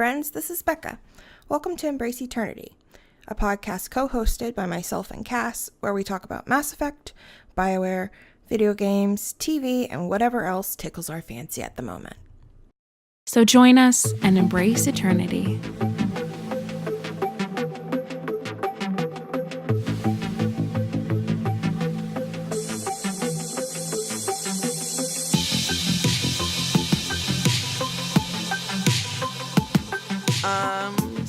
friends, this is Becca. Welcome to Embrace Eternity, a podcast co-hosted by myself and Cass, where we talk about Mass Effect, BioWare, video games, TV, and whatever else tickles our fancy at the moment. So join us and embrace eternity.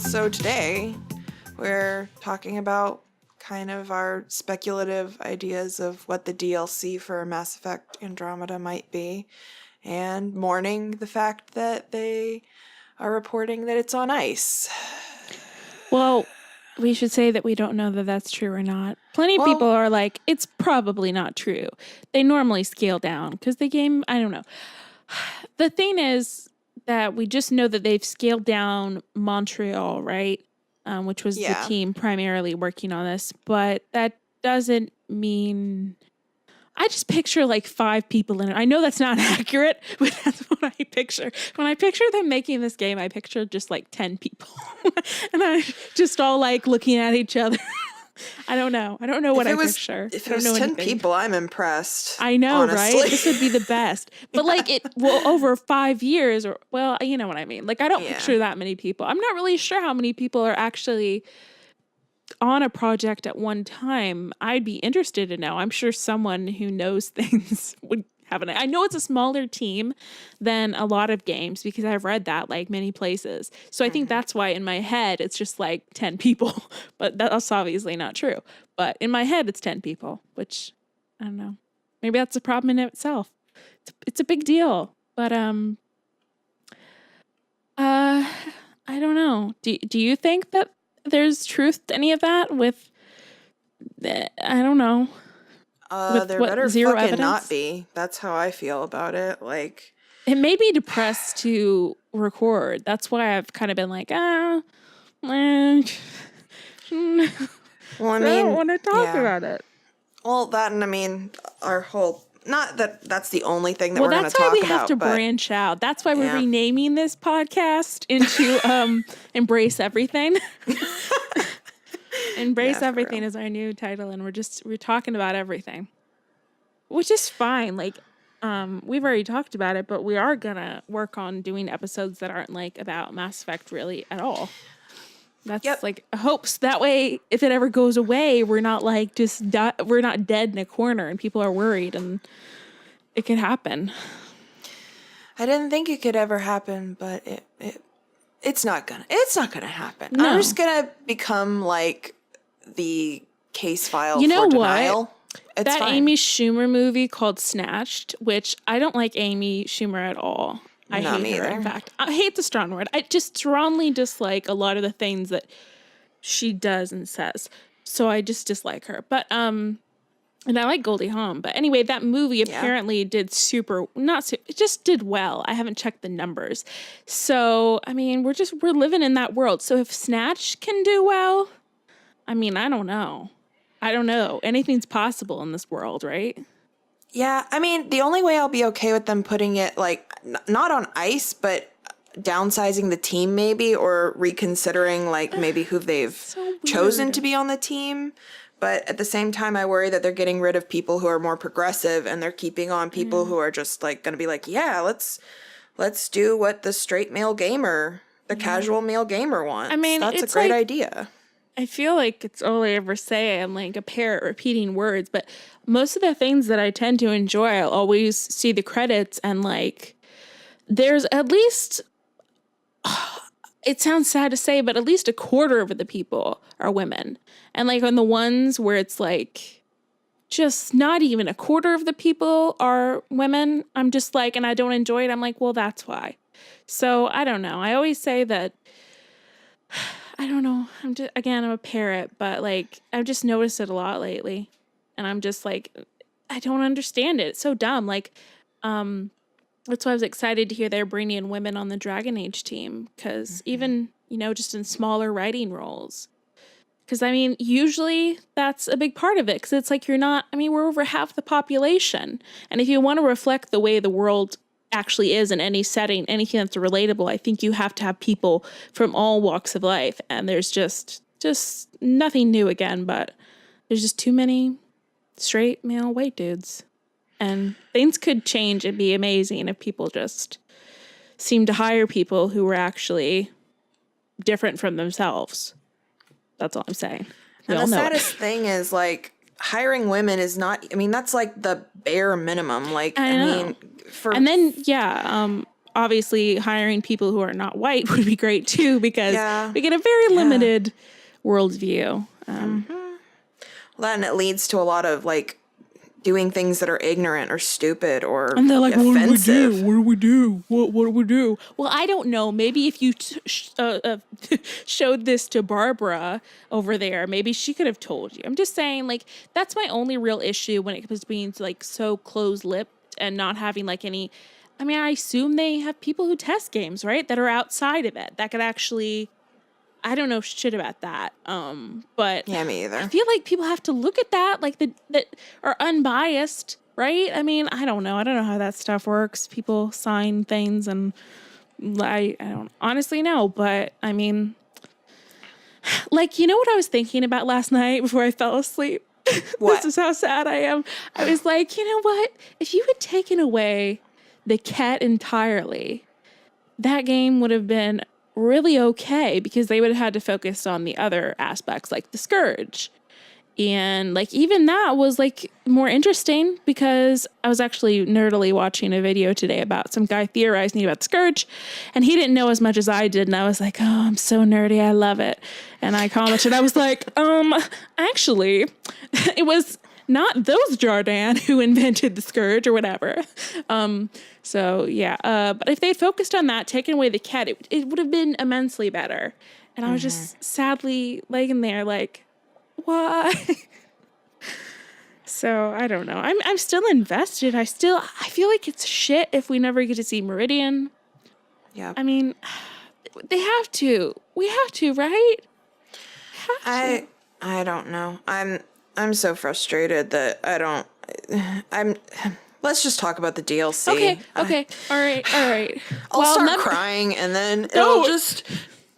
So today we're talking about kind of our speculative ideas of what the DLC for Mass Effect Andromeda might be, and mourning the fact that they are reporting that it's on ice. Well, we should say that we don't know that that's true or not. Plenty of people are like, it's probably not true. They normally scale down because the game, I don't know. The thing is that we just know that they've scaled down Montreal, right? Which was the team primarily working on this. But that doesn't mean... I just picture like 5 people in it. I know that's not accurate, but that's what I picture. When I picture them making this game, I picture just like 10 people. And I just all like looking at each other. I don't know. I don't know what I picture. If it was 10 people, I'm impressed. I know, honestly. Right? This would be the best. But like over 5 years, or well, you know what I mean. Like I don't picture that many people. I'm not really sure how many people are actually on a project at one time. I'd be interested to know. I'm sure someone who knows things would have an... I know it's a smaller team than a lot of games because I've read that like many places. So I think that's why in my head it's just like 10 people, but that's obviously not true. But in my head it's 10 people, which I don't know. Maybe that's a problem in itself. It's a big deal, but I don't know. Do you think that there's truth to any of that with, I don't know. There better fucking evidence? Not be. That's how I feel about it. Like, it made me depressed to record. That's why I've kind of been like, well, I don't want to talk about it. Well, that, and I mean, our whole... Not that that's the only thing that we're going to talk about. That's why we have to branch out. That's why we're renaming this podcast into Embrace Everything. Embrace Everything is our new title, and we're talking about everything, which is fine. Like, we've already talked about it, but we are going to work on doing episodes that aren't like about Mass Effect really at all. That's like hopes. That way, if it ever goes away, we're not like we're not dead in a corner and people are worried, and it could happen. I didn't think it could ever happen, but it's not gonna happen. No. I'm just gonna become like the case file for denial. What? It's fine. Amy Schumer movie called Snatched, which I don't like Amy Schumer at all. I hate her, in fact. I hate the strong word. I just strongly dislike a lot of the things that she does and says. So I just dislike her. But, and I like Goldie Hawn. But anyway, that movie apparently did it just did well. I haven't checked the numbers. So, I mean, we're living in that world. So if Snatch can do well, I mean, I don't know. Anything's possible in this world, right? Yeah, I mean, the only way I'll be okay with them putting it, like, not on ice, but downsizing the team maybe, or reconsidering, like, maybe who they've chosen to be on the team. But at the same time, I worry that they're getting rid of people who are more progressive, and they're keeping on people who are just, like, going to be like, yeah, let's do what the straight male gamer, the casual male gamer wants. I mean, that's a great idea. I feel like it's all I ever say. I'm like a parrot repeating words, but most of the things that I tend to enjoy, I'll always see the credits, and like there's at least, it sounds sad to say, but at least a quarter of the people are women. And like on the ones where it's like just not even a quarter of the people are women, I'm just like, and I don't enjoy it. I'm like, well, that's why. So I don't know. I always say that, I don't know. I'm a parrot, but like I've just noticed it a lot lately, and I'm just like, I don't understand it. It's so dumb. Like, that's why I was excited to hear they're bringing in women on the Dragon Age team, because even just in smaller writing roles, because I mean usually that's a big part of it, because it's like we're over half the population, and if you want to reflect the way the world actually is in any setting, anything that's relatable. I think you have to have people from all walks of life, and there's just nothing new again, but there's just too many straight male white dudes. And things could change and be amazing if people just seemed to hire people who were actually different from themselves. That's all I'm saying. And the saddest thing is, like, hiring women is not, I mean, that's like the bare minimum. Like, I mean, and then, obviously hiring people who are not white would be great too, because we get a very limited worldview. Well, then it leads to a lot of, like, doing things that are ignorant or stupid or and they're like, offensive. What do we do? What do we do? Well, I don't know. Maybe if you showed this to Barbara over there, maybe she could have told you. I'm just saying, like, that's my only real issue when it comes to being, like, so close-lipped and not having, like, any... I mean, I assume they have people who test games, right? That are outside of it. That could actually... I don't know shit about that. But yeah, me either. I feel like people have to look at that, like that are unbiased, right? I mean, I don't know. I don't know how that stuff works. People sign things, and I don't honestly know. But I mean, like, you know what I was thinking about last night before I fell asleep? What? This is how sad I am. I was like, you know what? If you had taken away the cat entirely, that game would have been really okay, because they would have had to focus on the other aspects, like the Scourge. And, like, even that was, like, more interesting, because I was actually nerdily watching a video today about some guy theorizing about Scourge, and he didn't know as much as I did, and I was like, oh, I'm so nerdy, I love it. And I commented, I was like, actually, it was not those Jardan who invented the Scourge or whatever. So yeah, but if they'd focused on that, taken away the cat, it would have been immensely better. And I was just sadly laying there like, why? So I don't know. I'm still invested. I feel like it's shit if we never get to see Meridian. Yeah. I mean, they have to. We have to, right? I don't know. I'm so frustrated that let's just talk about the DLC. Okay. All right. I'll start crying, and then it'll just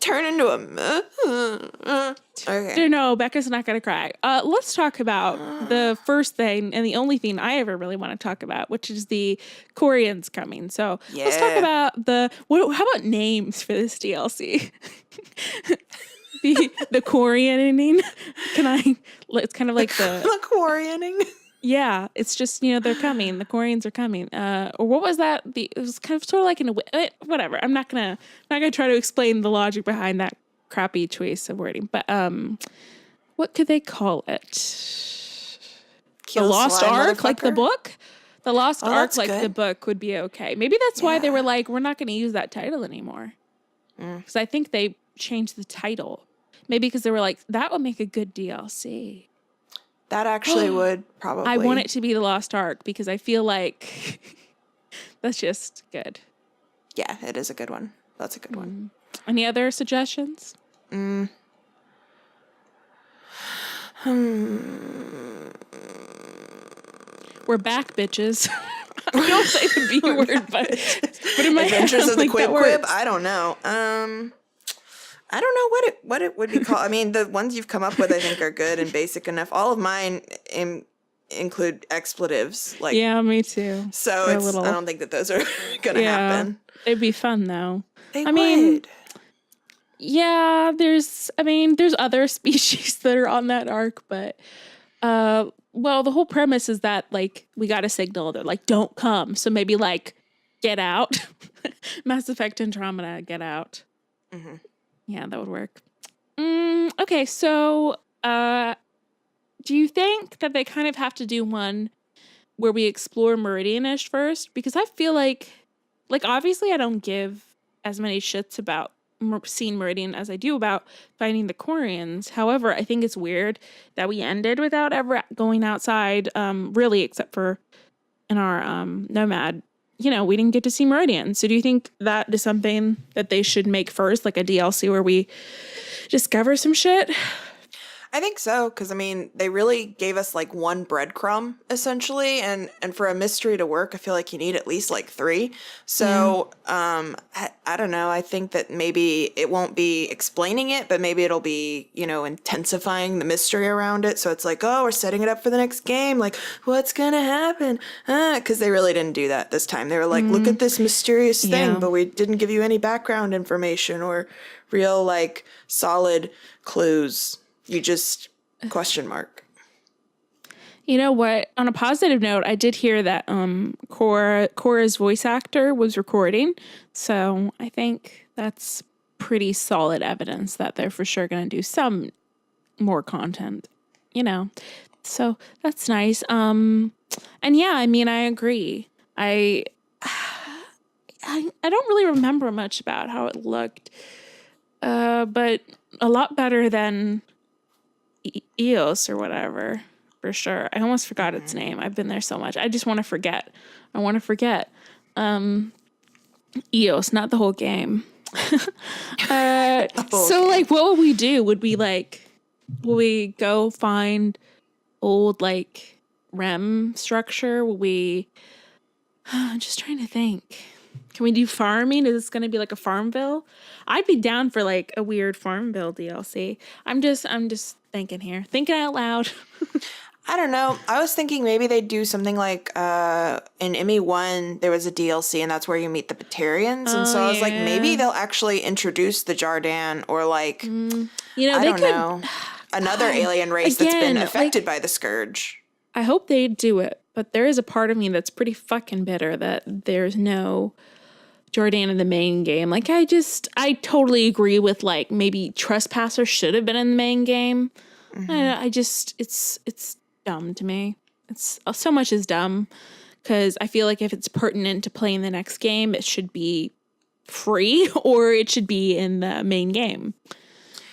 turn into a... Okay. No, Becca's not going to cry. Let's talk about the first thing and the only thing I ever really want to talk about, which is the Koreans coming. So let's talk about how about names for this DLC? the Koreaning. It's kind of like the Koreaning. Yeah, it's just, they're coming. The Koreans are coming. Or what was that? It was kind of sort of like whatever. I'm not gonna try to explain the logic behind that crappy choice of wording. But what could they call it? The Lost Ark, like the book. The Lost Ark, like the book, would be okay. Maybe that's why they were like, we're not going to use that title anymore. Because I think they changed the title. Maybe because they were like, that would make a good DLC. That actually would probably. I want it to be the Lost Ark because I feel like that's just good. Yeah, it is a good one. That's a good one. Any other suggestions? We're back, bitches. I don't say the B word, but in my Adventures head, of the Quib. I don't know. I don't know what it would be called. I mean, the ones you've come up with, I think, are good and basic enough. All of mine include expletives. Like, yeah, me too. So I don't think that those are gonna happen. It'd be fun though. They would. Yeah, there's other species that are on that arc, but well, the whole premise is that, like, we got a signal. They're like, don't come. So maybe, like, get out. Mass Effect Andromeda, get out. Mm-hmm. Yeah, that would work. Okay, so do you think that they kind of have to do one where we explore Meridianish first? Because I feel like obviously I don't give as many shits about seeing Meridian as I do about finding the Quarians. However, I think it's weird that we ended without ever going outside, really, except for in our Nomad. We didn't get to see Meridian. So do you think that is something that they should make first, like a DLC where we discover some shit? I think so, because I mean, they really gave us like one breadcrumb essentially, and for a mystery to work, I feel like you need at least like three. Yeah. So, I don't know. I think that maybe it won't be explaining it, but maybe it'll be, intensifying the mystery around it. So it's like, oh, we're setting it up for the next game. Like, what's gonna happen? Because they really didn't do that this time. They were like, look at this mysterious thing, Yeah. but we didn't give you any background information or real like solid clues. You just question mark. You know what? On a positive note, I did hear that Cora's voice actor was recording, so I think that's pretty solid evidence that they're for sure going to do some more content. So that's nice. And yeah, I mean, I agree. I don't really remember much about how it looked, but a lot better than EOS or whatever, for sure. I almost forgot its name. I've been there so much. I just want to forget. I want to forget. EOS, not the whole game. So like, what would we do? Would we go find old like REM structure? Will we? I'm just trying to think. Can we do farming? Is this going to be like a Farmville? I'd be down for like a weird Farmville DLC. I'm just thinking here, thinking out loud. I don't know. I was thinking maybe they'd do something like in ME1 there was a DLC and that's where you meet the Batarians. And so I was like, maybe they'll actually introduce the Jardan or like I don't know. Another alien race that's been affected by the Scourge. I hope they do it, but there is a part of me that's pretty fucking bitter that there's no Jordan in the main game. Like, I totally agree with, like, maybe Trespasser should have been in the main game. It's dumb to me. It's so much is dumb because I feel like if it's pertinent to playing the next game, it should be free or it should be in the main game.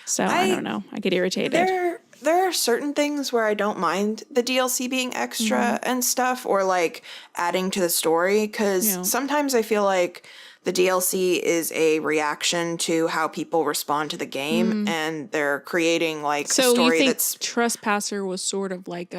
So I don't know. I get irritated. There are certain things where I don't mind the DLC being extra and stuff or like adding to the story because sometimes I feel like the DLC is a reaction to how people respond to the game and they're creating like a story you think that's Trespasser was sort of like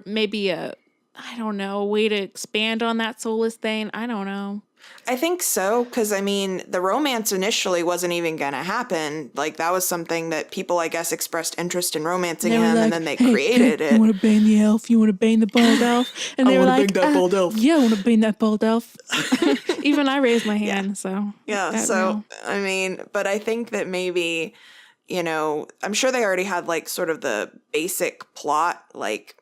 maybe a I don't know, a way to expand on that soulless thing. I don't know. I think so, because, I mean, the romance initially wasn't even going to happen. Like, that was something that people, I guess, expressed interest in romancing him, and then they created it. You want to bang the elf? You want to bang the bald elf? And they were like, bang that bald elf. Yeah, I want to bang that bald elf. Even I raised my hand, so. Yeah, so, I mean, but I think that maybe, I'm sure they already had, like, sort of the basic plot, like,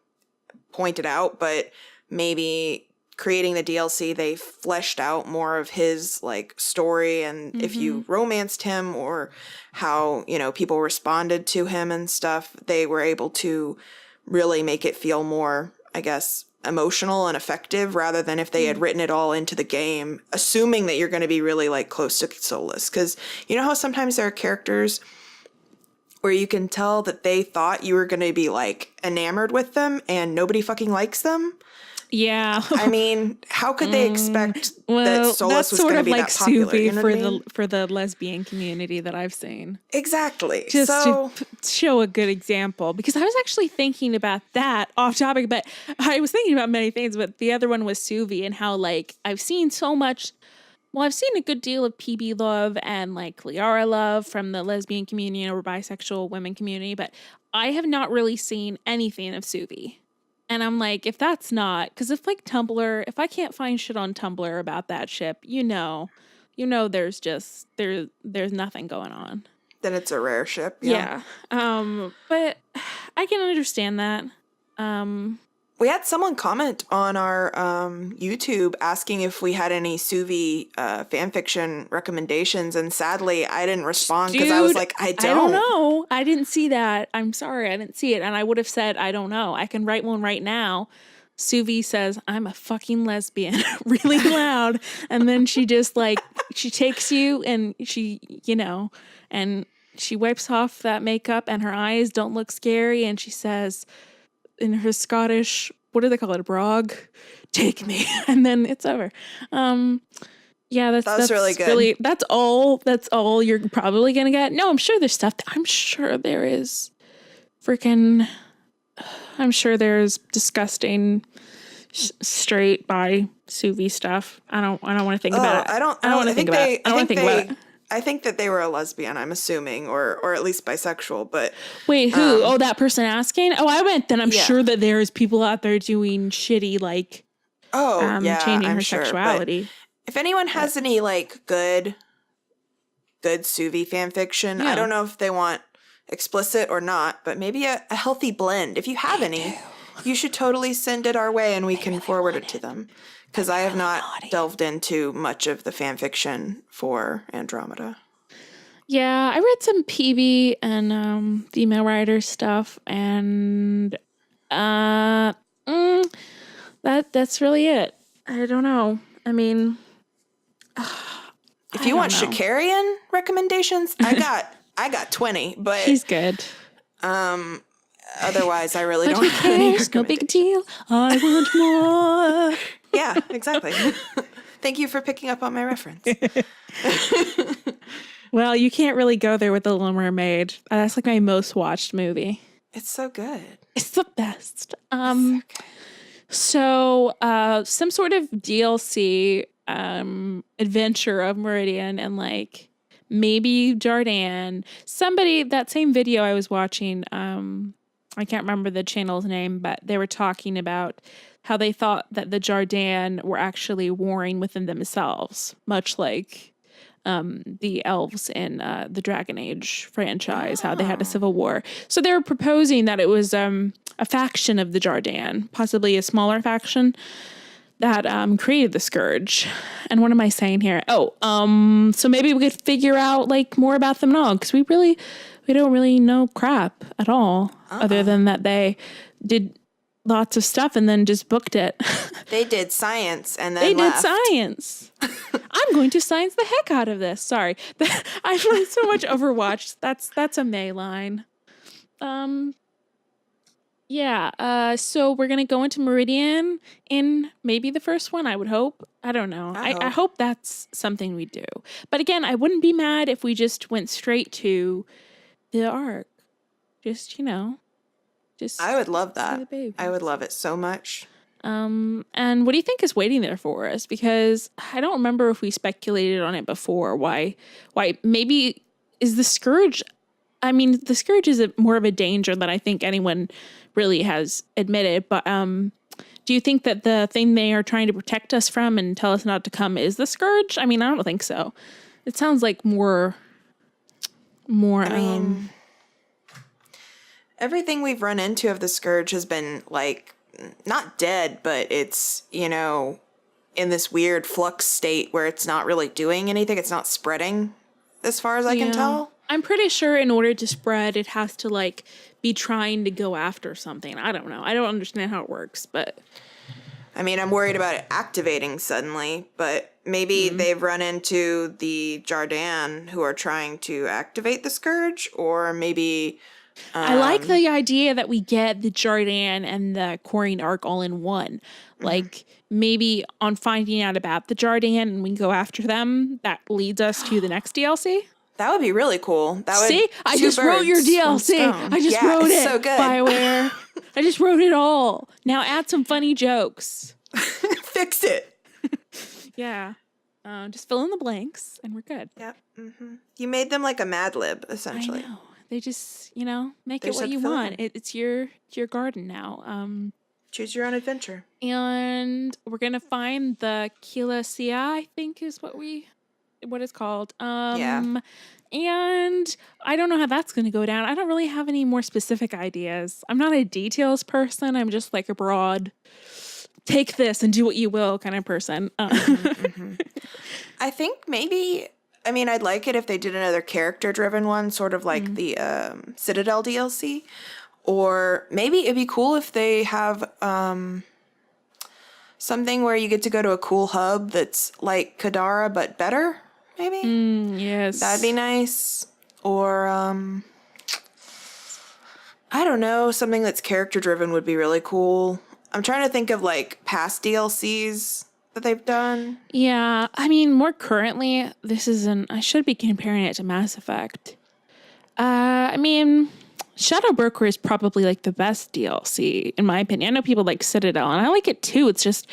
pointed out, but maybe creating the DLC, they fleshed out more of his like story and if you romanced him or how, people responded to him and stuff, they were able to really make it feel more, I guess, emotional and effective rather than if they had written it all into the game, assuming that you're going to be really like close to Soulless. Because you know how sometimes there are characters where you can tell that they thought you were going to be like enamored with them and nobody fucking likes them? Yeah. I mean, how could they expect that Soulless was going to be that popular? Suvi You know what I mean? for the lesbian community that I've seen. Exactly. Just to show a good example, because I was actually thinking about that off topic, but I was thinking about many things, but the other one was Suvi and how like I've seen so much. Well, I've seen a good deal of PB love and like Liara love from the lesbian community or bisexual women community, but I have not really seen anything of Suvi. And I'm like, if that's not, because if like Tumblr, if I can't find shit on Tumblr about that ship, there's just, there's nothing going on. Then it's a rare ship. Yeah. But I can understand that. We had someone comment on our YouTube asking if we had any Suvi fanfiction recommendations, and sadly, I didn't respond because I was like, I don't know. I didn't see that. I'm sorry, I didn't see it, and I would have said, I don't know. I can write one right now. Suvi says, I'm a fucking lesbian, really loud, and then she just like she takes you and she, and she wipes off that makeup, and her eyes don't look scary, and she says, in her Scottish, what do they call it? A brog? Take me. And then it's over. Yeah, that's really good. That's all you're probably going to get. No, I'm sure there's stuff. I'm sure there is freaking, I'm sure there's disgusting straight bi Suvi stuff. I don't want to think about it. I don't want to think about it. I don't want to think about it. I think that they were a lesbian, I'm assuming, or at least bisexual, but... Wait, who? That person asking? Oh, I meant then I'm sure that there's people out there doing shitty, like, changing her sexuality. If anyone has any, like, good Suvi fan fiction, I don't know if they want explicit or not, but maybe a healthy blend. If you have any, you should totally send it our way and we can forward it to them. Because I have not delved into much of the fan fiction for Andromeda. Yeah, I read some PB and female writer stuff, and that's really it. I don't know. I mean, if you want Shakarian recommendations, I got 20, but he's good. Otherwise, I really don't have any. No big deal. I want more. Yeah, exactly. Thank you for picking up on my reference. Well, you can't really go there with The Little Mermaid. That's like my most watched movie. It's so good. It's the best. So some sort of DLC adventure of Meridian and like maybe Jardan. Somebody, that same video I was watching, I can't remember the channel's name, but they were talking about how they thought that the Jardan were actually warring within themselves, much like the elves in the Dragon Age franchise, how they had a civil war. So they were proposing that it was a faction of the Jardan, possibly a smaller faction, that created the Scourge. And what am I saying here? So maybe we could figure out like more about them all, because we don't really know crap at all, other than that they did lots of stuff and then just booked it. They did science and then left. Did science. I'm going to science the heck out of this. Sorry. I've learned so much Overwatch. That's a May line. So we're going to go into Meridian in maybe the first one, I would hope. I don't know. I hope that's something we do. But again, I wouldn't be mad if we just went straight to the arc. Just, I would love that. I would love it so much. And what do you think is waiting there for us? Because I don't remember if we speculated on it before. Why maybe is the Scourge... I mean, the Scourge is more of a danger than I think anyone really has admitted. But do you think that the thing they are trying to protect us from and tell us not to come is the Scourge? I mean, I don't think so. It sounds like more. I mean, everything we've run into of the Scourge has been like not dead, but it's in this weird flux state where it's not really doing anything. It's not spreading, as far as I can tell. I'm pretty sure in order to spread, it has to like be trying to go after something. I don't know. I don't understand how it works, but I mean, I'm worried about it activating suddenly, but maybe they've run into the Jardan who are trying to activate the Scourge, or maybe I like the idea that we get the Jardan and the Quarrying arc all in one. Like maybe on finding out about the Jardan and we go after them, that leads us to the next DLC. That would be really cool. I just wrote your DLC. I just wrote it. So good. BioWare. I just wrote it all. Now add some funny jokes. Fix it. Yeah. Just fill in the blanks and we're good. Yeah. Mm-hmm. You made them like a Mad Lib, essentially. I know. They just, make it what you want. It's your garden now. Choose your own adventure. And we're going to find the Kila Sia, I think is what it's called. Yeah. And I don't know how that's going to go down. I don't really have any more specific ideas. I'm not a details person. I'm just like a broad, take this and do what you will kind of person. I think maybe, I'd like it if they did another character-driven one, sort of like the Citadel DLC. Or maybe it'd be cool if they have something where you get to go to a cool hub that's like Kadara, but better. Maybe? Yes. That'd be nice. Or, I don't know, something that's character-driven would be really cool. I'm trying to think of, like, past DLCs that they've done. Yeah, more currently, I should be comparing it to Mass Effect. Shadow Broker is probably like the best DLC in my opinion. I know people like Citadel, and I like it too. It's just,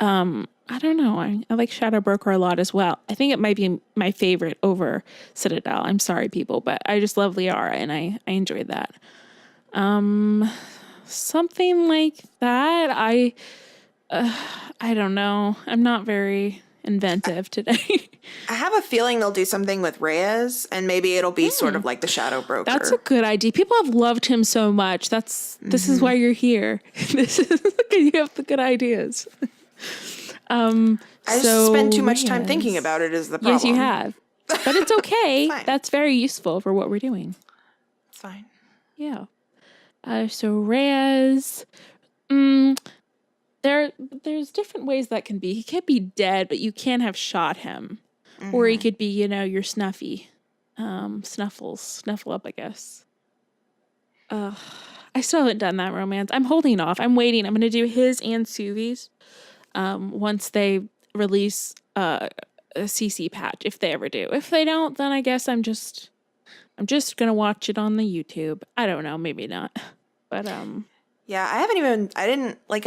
I don't know. I like Shadow Broker a lot as well. I think it might be my favorite over Citadel. I'm sorry, people, but I just love Liara, and I enjoyed that. Something like that. I don't know. I'm not very inventive today. I have a feeling they'll do something with Reyes, and maybe it'll be sort of like the Shadow Broker. That's a good idea. People have loved him so much. This is why you're here. This is you have the good ideas. I just spend too much time thinking about it is the problem. Yes, you have. But it's okay. That's very useful for what we're doing. It's fine. Yeah. So Reyes, there's different ways that can be. He can't be dead, but you can have shot him. Or he could be, your Snuffy. Snuffle up, I guess. I still haven't done that romance. I'm holding off. I'm waiting. I'm going to do his and Suvi's once they release a CC patch, if they ever do. If they don't, then I guess I'm just going to watch it on the YouTube. I don't know. Maybe not. But, yeah, I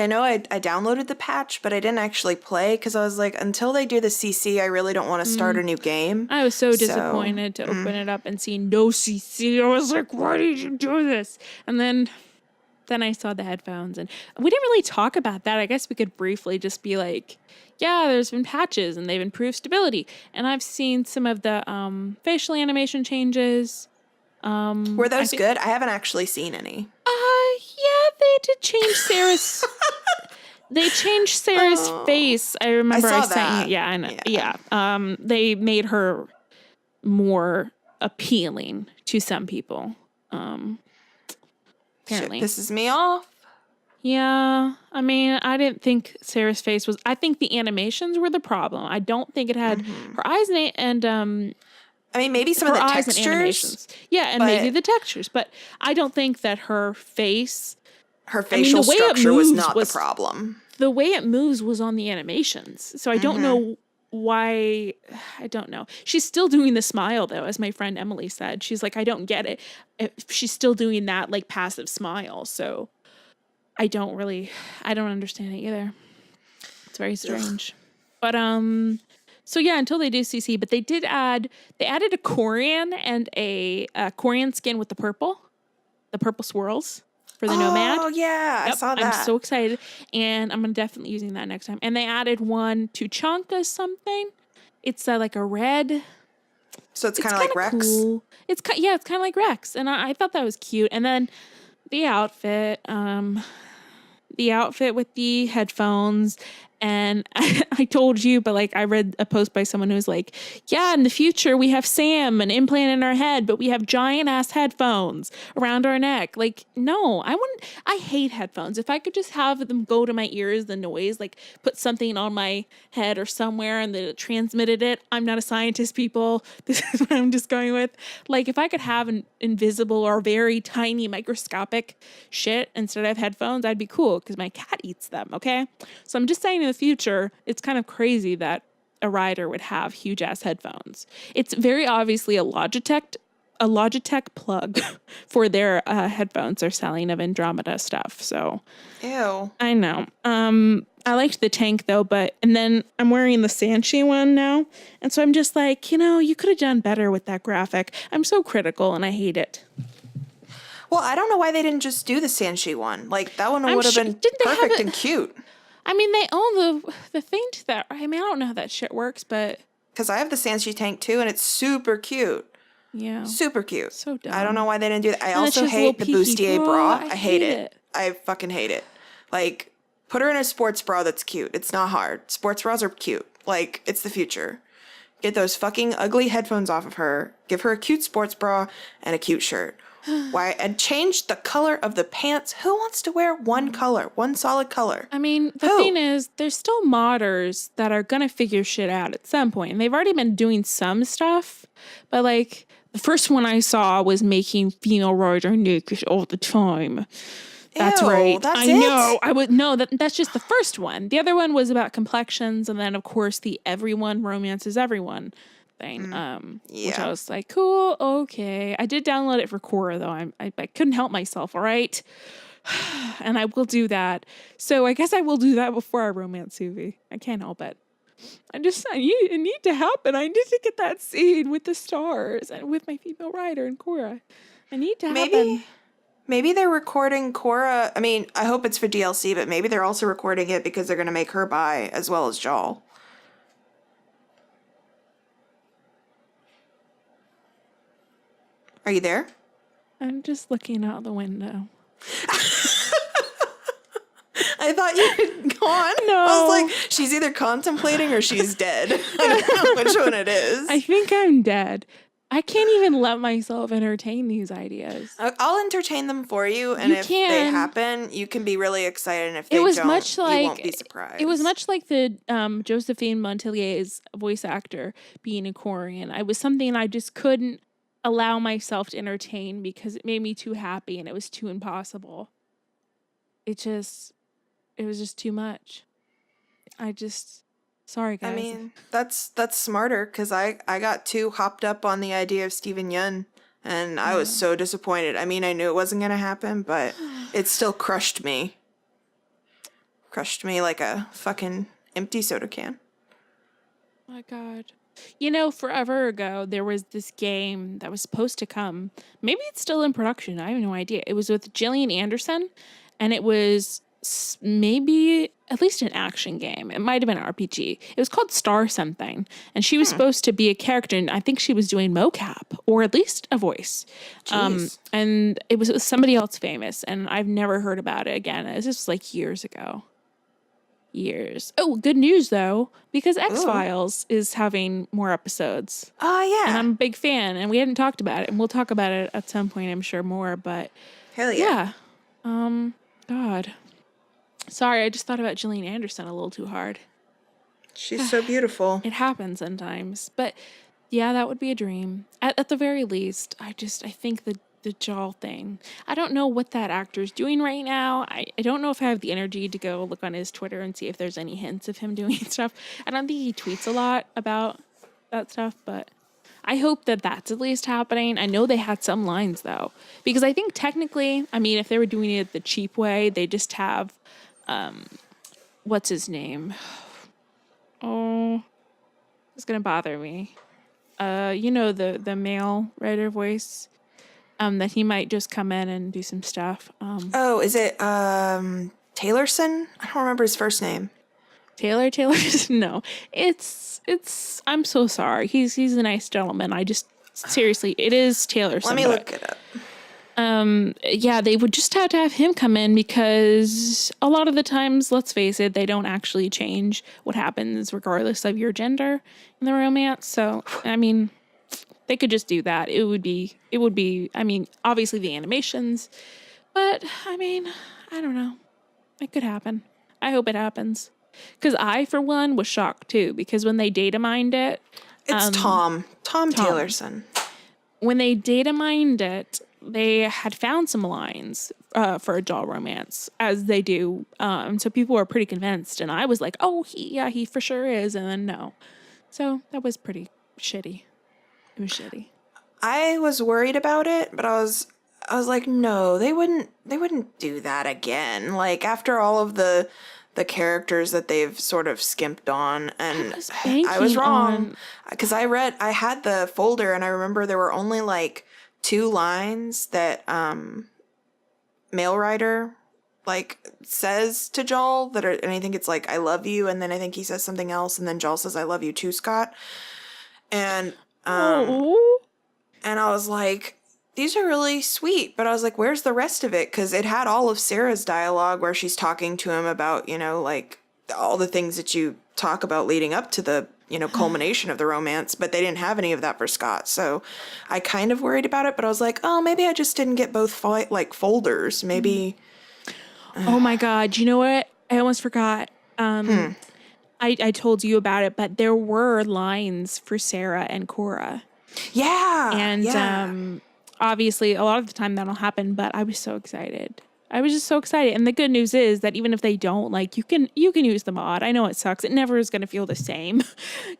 know I downloaded the patch, but I didn't actually play because I was like, until they do the CC, I really don't want to start a new game. I was so disappointed to open it up and see no CC. I was like, why did you do this? And then I saw the headphones, and we didn't really talk about that. I guess we could briefly just be like, yeah, there's been patches and they've improved stability. And I've seen some of the facial animation changes. Were those good? I haven't actually seen any. Yeah, they did change Sarah's. They changed Sarah's face. I remember I sent you. Yeah, I know. Yeah. They made her more appealing to some people. Apparently, shit pisses me off. Yeah, I mean, I didn't think Sarah's face was. I think the animations were the problem. I don't think it had her eyes and I mean, maybe some of the textures. Yeah, and maybe the textures. But I don't think that her face... Her facial structure was not the problem. The way it moves was on the animations. So I don't know why... I don't know. She's still doing the smile, though, as my friend Emily said. She's like, I don't get it. She's still doing that, like, passive smile. So I don't understand it either. It's very strange. But, so yeah, until they do CC, but they added a Corian and a Corian skin with the purple swirls for the Nomad. Oh yeah, I saw that. I'm so excited, and I'm definitely using that next time. And they added one to Chonka something. It's like a red. So it's kind of like Rex. Cool. It's kind of like Rex, and I thought that was cute. And then the outfit with the headphones. And I told you, but like I read a post by someone who was like, yeah, in the future we have Sam, an implant in our head, but we have giant ass headphones around our neck. Like, no, I hate headphones. If I could just have them go to my ears, the noise, like put something on my head or somewhere and then it transmitted it. I'm not a scientist, people. This is what I'm just going with. Like if I could have an invisible or very tiny microscopic shit instead of headphones, I'd be cool because my cat eats them. Okay. So I'm just saying, in the future, it's kind of crazy that a rider would have huge ass headphones. It's very obviously a Logitech plug for their headphones they're selling of Andromeda stuff. So, ew. I know. I liked the tank though, and then I'm wearing the Sanchi one now, and so I'm just like, you could have done better with that graphic. I'm so critical, and I hate it. Well, I don't know why they didn't just do the Sanchi one. Like that one would have been perfect and cute. I mean, they own the thing to that. I mean, I don't know how that shit works, but... Because I have the Sanchi tank, too, and it's super cute. Yeah. Super cute. So dumb. I don't know why they didn't do that. I also hate the bustier bra. I hate it. I fucking hate it. Like, put her in a sports bra that's cute. It's not hard. Sports bras are cute. Like, it's the future. Get those fucking ugly headphones off of her. Give her a cute sports bra and a cute shirt. Why? And change the color of the pants. Who wants to wear one color, one solid color? I mean, the thing is, there's still modders that are gonna figure shit out at some point, and they've already been doing some stuff. But like, the first one I saw was making female rider naked all the time. That's right. That's I know. I would know that's just the first one. The other one was about complexions, and then of course the everyone romances everyone. something. Which Yeah. I was like, cool, okay. I did download it for Korra though. I couldn't help myself, all right? And I will do that. So I guess I will do that before our romance movie. I can't help it. I need to happen. I need to get that scene with the stars and with my female writer and Korra. I need to happen. Maybe they're recording Korra. I mean, I hope it's for DLC, but maybe they're also recording it because they're going to make her bi as well as Jal. Are you there? I'm just looking out the window. I thought you had gone. No. I was like, she's either contemplating or she's dead. I don't know which one it is. I think I'm dead. I can't even let myself entertain these ideas. I'll entertain them for you, and if they happen, you can be really excited, and if they don't, you won't be surprised. It was much like the Josephine Montellier's voice actor being a Korean. It was something I just couldn't allow myself to entertain because it made me too happy and it was too impossible. It was just too much. Sorry guys. I mean, that's smarter because I got too hopped up on the idea of Steven Yeun, and I was so disappointed. I mean, I knew it wasn't going to happen, but it still crushed me. Crushed me like a fucking empty soda can. My God. Forever ago, there was this game that was supposed to come. Maybe it's still in production. I have no idea. It was with Gillian Anderson, and it was maybe at least an action game. It might have been an RPG. It was called Star Something, and she was supposed to be a character, and I think she was doing mocap, or at least a voice. And it was somebody else famous, and I've never heard about it again. This was like years ago. Oh, good news though, because X-Files is having more episodes. Oh, yeah. And I'm a big fan, and we hadn't talked about it, and we'll talk about it at some point, I'm sure, more, but hell yeah. God. Sorry, I just thought about Gillian Anderson a little too hard. She's so beautiful. It happens sometimes, but yeah, that would be a dream. At the very least, I think the Jal thing. I don't know what that actor's doing right now. I don't know if I have the energy to go look on his Twitter and see if there's any hints of him doing stuff. I don't think he tweets a lot about that stuff, but I hope that that's at least happening. I know they had some lines though, because I think technically, I mean, if they were doing it the cheap way, they just have, what's his name? Oh, it's gonna bother me. The male writer voice. That he might just come in and do some stuff. Is it Taylorson? I don't remember his first name. Taylor? No. It's I'm so sorry. He's a nice gentleman. Seriously, it is Taylorson. Let me look it up. Yeah, they would just have to have him come in because a lot of the times, let's face it, they don't actually change what happens regardless of your gender in the romance. So, I mean, they could just do that. It would be, I mean, obviously the animations, but I mean, I don't know. It could happen. I hope it happens. Because I, for one, was shocked too, because when they data mined it. It's Tom Taylorson. When they data mined it, they had found some lines for a doll romance, as they do. So people were pretty convinced, and I was like, oh, he for sure is, and then no. So that was pretty shitty. It was shitty. I was worried about it, but I was like, no, they wouldn't do that again. Like, after all of the characters that they've sort of skimped on, and I was wrong. Because I had the folder, and I remember there were only like 2 lines that male writer like says to Jal and I think it's like, I love you, and then I think he says something else, and then Jal says, I love you too, Scott. And and I was like, these are really sweet, but I was like, where's the rest of it? Because it had all of Sarah's dialogue where she's talking to him about, like all the things that you talk about leading up to the, culmination of the romance, but they didn't have any of that for Scott. So I kind of worried about it, but I was like, oh, maybe I just didn't get both folders. Maybe. Oh my God. You know what? I almost forgot. I told you about it, but there were lines for Sarah and Korra. Yeah. And obviously a lot of the time that'll happen, but I was so excited. I was just so excited. And the good news is that even if they don't, like, you can use the mod. I know it sucks. It never is going to feel the same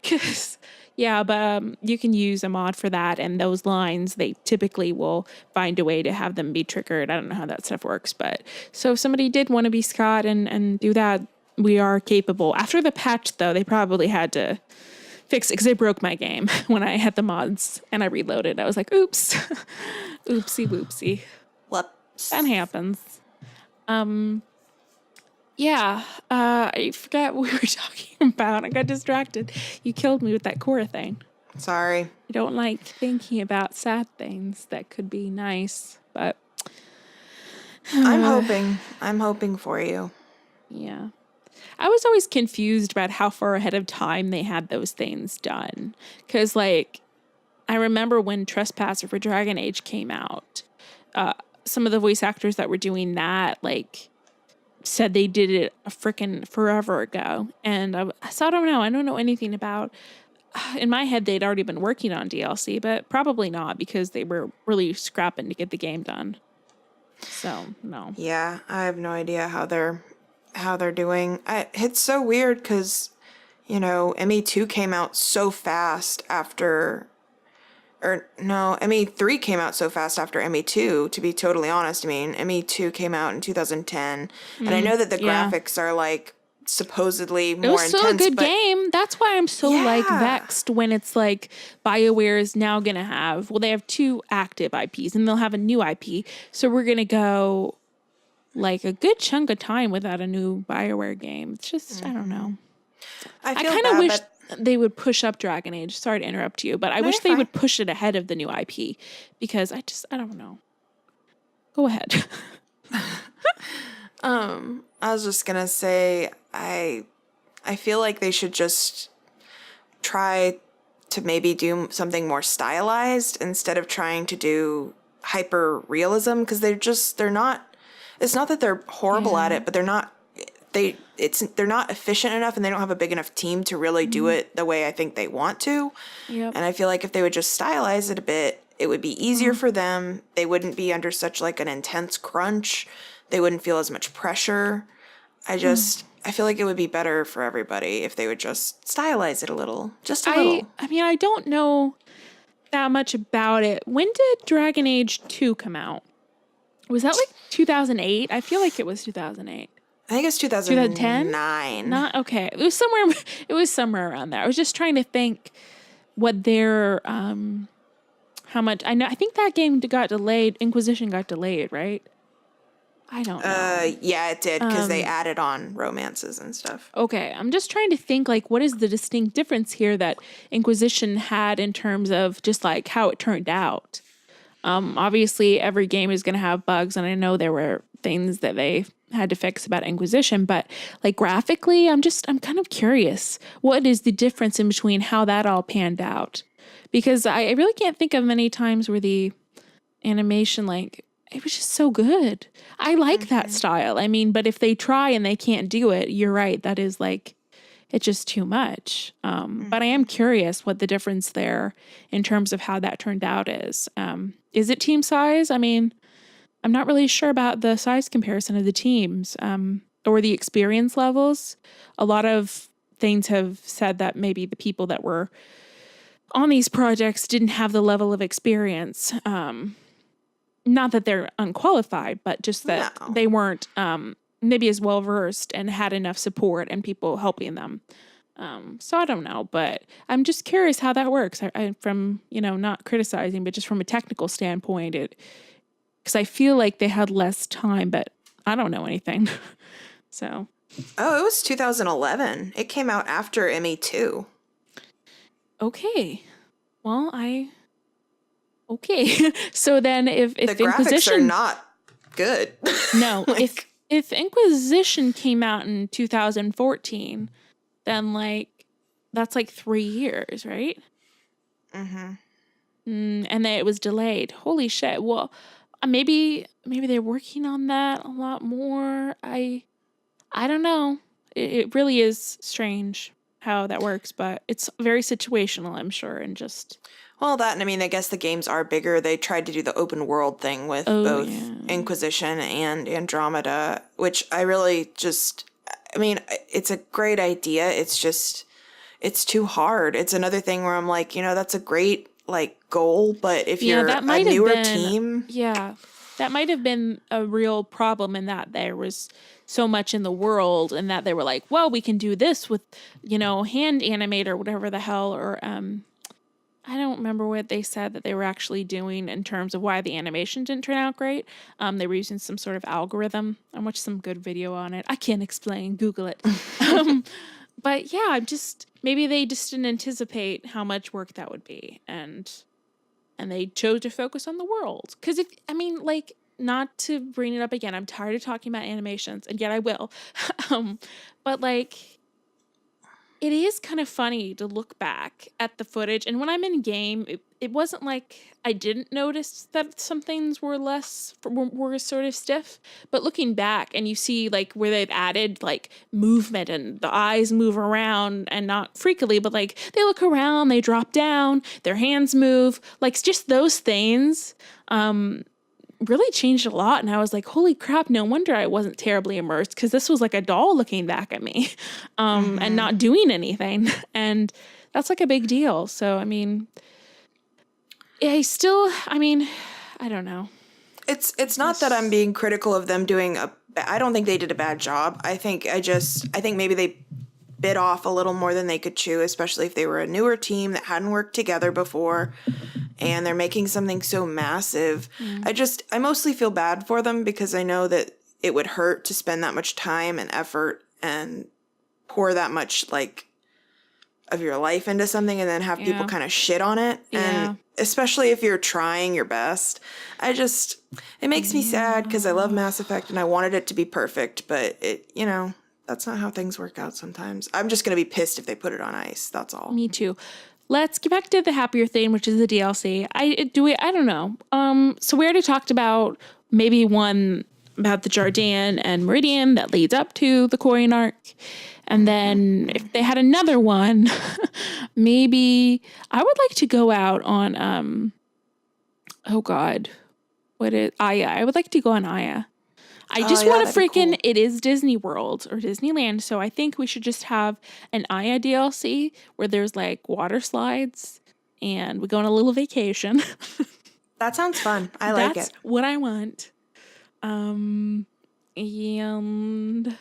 because, Yeah, but you can use a mod for that, and those lines, they typically will find a way to have them be triggered. I don't know how that stuff works, but so if somebody did want to be Scott and do that, we are capable. After the patch, though, they probably had to fix it because they broke my game when I had the mods and I reloaded. I was like, oops, oopsie whoopsie. Whoops. That happens. Yeah, I forgot what we were talking about. I got distracted. You killed me with that core thing. Sorry. I don't like thinking about sad things that could be nice, but I'm hoping for you. yeah. I was always confused about how far ahead of time they had those things done. Because, like, I remember when Trespasser for Dragon Age came out, some of the voice actors that were doing that, like, said they did it a freaking forever ago. And so I don't know. I don't know anything about. In my head, they'd already been working on DLC, but probably not because they were really scrapping to get the game done. So, no. Yeah, I have no idea how they're doing. It's so weird because, ME2 came out so fast after, or no, ME3 came out so fast after ME2, to be totally honest. I mean, ME2 came out in 2010, and I know that the graphics are, like, supposedly more intense. It was still a good game. That's why I'm so, like, vexed when it's, like, BioWare is now going to have, well, they have 2 active IPs, and they'll have a new IP, so we're going to go, like, a good chunk of time without a new BioWare game. It's just, I don't know. I kind of wish they would push up Dragon Age. Sorry to interrupt you, but I wish they would push it ahead of the new IP because I don't know. Go ahead. I was just gonna say, I feel like they should just try to maybe do something more stylized instead of trying to do hyper realism, because they're not, it's not that they're horrible at it, but they're not efficient enough, and they don't have a big enough team to really do it the way I think they want to. Yep. And I feel like if they would just stylize it a bit, it would be easier for them. They wouldn't be under such, like, an intense crunch. They wouldn't feel as much pressure. I feel like it would be better for everybody if they would just stylize it a little. Just a little. I mean, I don't know that much about it. When did Dragon Age 2 come out? Was that like 2008? I feel like it was 2008. I think it's 2009. Not okay. It was somewhere around there. I was just trying to think what their how much. I think that game got delayed. Inquisition got delayed, right? I don't know. Yeah, it did, because they added on romances and stuff. Okay, I'm just trying to think, like, what is the distinct difference here that Inquisition had in terms of just, like, how it turned out? Obviously, every game is going to have bugs, and I know there were things that they had to fix about Inquisition, but, like, graphically, I'm kind of curious. What is the difference in between how that all panned out? Because I really can't think of many times where the animation, like, it was just so good. I like that style. I mean, but if they try and they can't do it, you're right. That is, like, it's just too much. But I am curious what the difference there in terms of how that turned out is. Is it team size? I mean, I'm not really sure about the size comparison of the teams or the experience levels. A lot of things have said that maybe the people that were on these projects didn't have the level of experience. Not that they're unqualified, but just that they weren't maybe as well versed and had enough support and people helping them. So I don't know, but I'm just curious how that works. I from, not criticizing, but just from a technical standpoint, because I feel like they had less time, but I don't know anything. So. Oh, it was 2011. It came out after ME2. Okay. Well, okay. So then if the graphics Inquisition are not good. No, if Inquisition came out in 2014, then, like, that's like 3 years, right? Mm-hmm. And then it was delayed. Holy shit. Well, maybe they're working on that a lot more. I don't know. It really is strange how that works, but it's very situational, I'm sure, and just... Well, that, and I mean, I guess the games are bigger. They tried to do the open world thing with both Inquisition and Andromeda, which I really just, I mean, it's a great idea. It's just, it's too hard. It's another thing where I'm like, that's a great like goal, but if Yeah, you're that a might have newer been, team, yeah, that might have been a real problem in that there was so much in the world and that they were like, well, we can do this with, hand animate or whatever the hell, or, I don't remember what they said that they were actually doing in terms of why the animation didn't turn out great. They were using some sort of algorithm. I watched some good video on it. I can't explain. Google it. But yeah, maybe they just didn't anticipate how much work that would be, and they chose to focus on the world. Because not to bring it up again, I'm tired of talking about animations, and yet I will. But like, it is kind of funny to look back at the footage. And when I'm in game, it wasn't like I didn't notice that some things were were sort of stiff. But looking back and you see like where they've added like movement and the eyes move around, and not freakily, but like they look around, they drop down, their hands move, like just those things. Really changed a lot, and I was like, holy crap, no wonder I wasn't terribly immersed, because this was like a doll looking back at me and not doing anything, and that's like a big deal. So I don't know. it's not that I'm being critical of them doing I don't think they did a bad job. I think maybe they bit off a little more than they could chew, especially if they were a newer team that hadn't worked together before and they're making something so massive. I mostly feel bad for them, because I know that it would hurt to spend that much time and effort and pour that much like of your life into something and then have people kind of shit on it. And especially if you're trying your best, it makes me sad, because I love Mass Effect and I wanted it to be perfect, but that's not how things work out sometimes. I'm just going to be pissed if they put it on ice. That's all. Me too. Let's get back to the happier thing, which is the DLC. I don't know. So we already talked about maybe one about the Jardin and Meridian that leads up to the Corian arc. And then if they had another one, maybe I would like to go out on, Aya. I would like to go on Aya. I just want to freaking, cool. It is Disney World or Disneyland, so I think we should just have an Aya DLC where there's like water slides and we go on a little vacation. That sounds fun. I like it. That's what I want. And then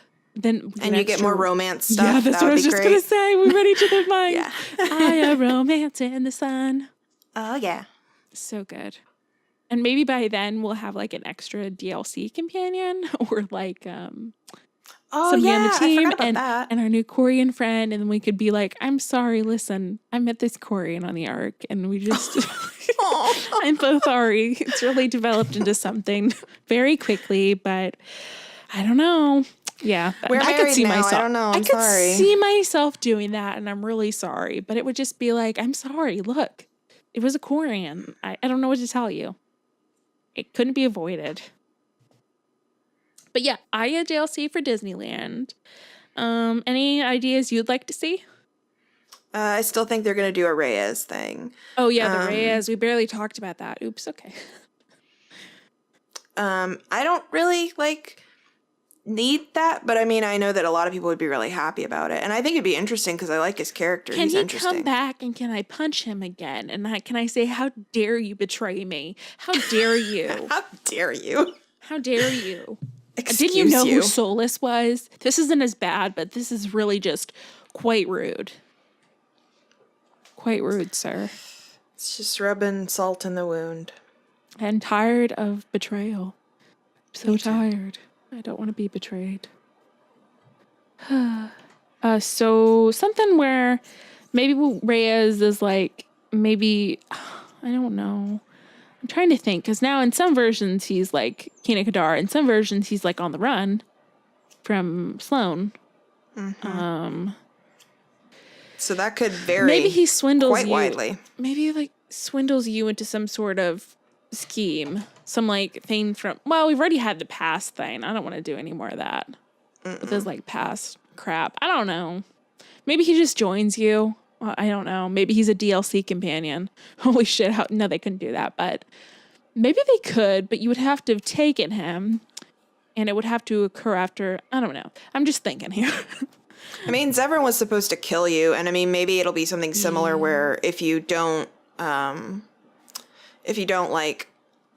you get more romance stuff. Yeah, that's what I was just going to say. We read each other's minds. Yeah. Aya, romance in the sun. Oh, yeah. So good. And maybe by then we'll have like an extra DLC companion or like somebody on the team and our new Korean friend, and then we could be like, I'm sorry, listen, I met this Korean on the arc and we just I'm so sorry. It's really developed into something very quickly, but I don't know. Yeah. We're I could see now. myself. I don't know. I could see myself doing that, and I'm really sorry. But it would just be like, I'm sorry, look. It was a Korean. I don't know what to tell you. It couldn't be avoided. But yeah, Aya DLC for Disneyland. Any ideas you'd like to see? I still think they're going to do a Reyes thing. Oh yeah, the Reyes. We barely talked about that. Oops, okay. I don't really need that, but I know that a lot of people would be really happy about it, and I think it'd be interesting because I like his character. He's interesting. Can he come back and can I punch him again? And can I say, how dare you betray me? How dare you? How dare you? How dare you? Excuse Did you know who Solus was? This isn't as bad, but this is really just quite rude. Quite rude, sir. It's just rubbing salt in the wound. And tired of betrayal. So tired. I don't want to be betrayed. So something where maybe Reyes is like, maybe, I don't know. I'm trying to think, because now in some versions he's like Kina Kadar, in some versions he's like on the run from Sloane. Mm-hmm. So that could vary. Maybe he swindles quite widely. Maybe like swindles you into some sort of scheme, some like thing from. Well, we've already had the past thing. I don't want to do any more of that. With this like past crap. I don't know. Maybe he just joins you. I don't know. Maybe he's a DLC companion. Holy shit! No, they couldn't do that. But maybe they could. But you would have to have taken him, and it would have to occur after. I don't know. I'm just thinking here. I mean, Zevran was supposed to kill you, and I mean, maybe it'll be something similar where if you don't like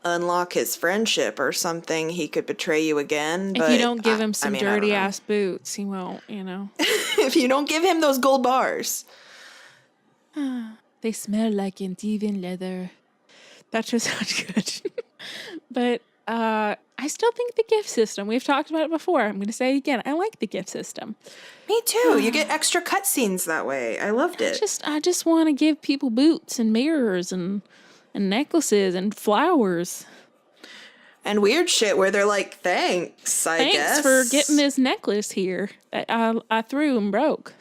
unlock his friendship or something, he could betray you again. If you don't give him I some mean, I don't dirty know. ass boots, he won't, you know. If you don't give him those gold bars. They smell like Andean leather. That just sounds good. But I still think the gift system, we've talked about it before. I'm going to say it again. I like the gift system. Me too. You get extra cutscenes that way. I loved it. I just want to give people boots and mirrors and necklaces and flowers. And weird shit where they're like, thanks, I guess. Thanks for getting this necklace here that I threw and broke.